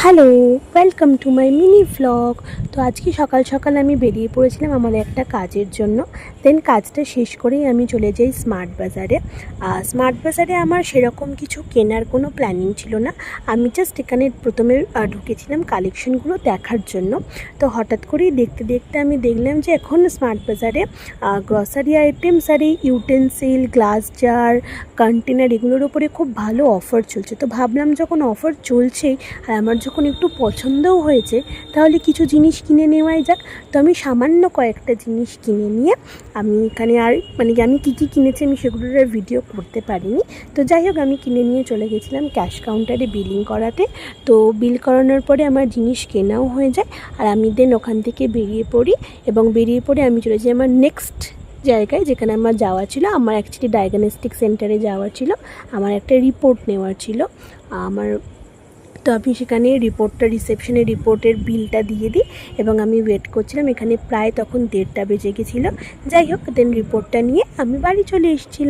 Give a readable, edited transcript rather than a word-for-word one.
Hello, welcome to my mini vlog. তো আজকে সকাল সকাল আমি বেরিয়ে পড়েছিলাম আমার একটা কাজের জন্য। দেন কাজটা শেষ করেই আমি চলে যাই স্মার্ট বাজারে। স্মার্ট বাজারে আমার সেরকম কিছু কেনার কোনো প্ল্যানিং ছিল না। আমি জাস্ট এখানে প্রথমে ঢুকেছিলাম কালেকশনগুলো দেখার জন্য। তো হঠাৎ করেই দেখতে দেখতে আমি দেখলাম যে এখন স্মার্ট বাজারে গ্রসারি আইটেমস আর এই ইউটেন্সিল, গ্লাস জার, কন্টেনার এগুলোর উপরে খুব ভালো অফার চলছে। তো ভাবলাম যখন অফার চলছেই আর আমার যখন একটু পছন্দও হয়েছে তাহলে কিছু জিনিস কিনে নেওয়াই যাক। তো আমি সামান্য কয়েকটা জিনিস কিনে নিয়ে আমি এখানে আর আমি কী কী কিনেছি আমি সেগুলোর আর ভিডিও করতে পারিনি। তো যাই হোক, আমি কিনে নিয়ে চলে গেছিলাম ক্যাশ কাউন্টারে বিলিং করাতে। তো বিল করানোর পরে আমার জিনিস কেনাও হয়ে যায় আর আমি দেন ওখান থেকে বেরিয়ে পড়ি এবং বেরিয়ে পড়ে আমি চলে যাই আমার নেক্সট জায়গায় যেখানে আমার যাওয়া ছিল। আমার অ্যাকচুয়ালি ডায়াগনস্টিক সেন্টারে যাওয়া ছিল, আমার একটা রিপোর্ট নেওয়ার ছিল আমার। তো আমি সেখানে রিসেপশনে রিপোর্টের বিলটা দিয়ে দিই এবং আমি ওয়েট করছিলাম। এখানে প্রায় তখন 1:30 বেজে গেছিলো। যাই হোক, দেন রিপোর্টটা নিয়ে আমি বাড়ি চলে এসেছিলাম।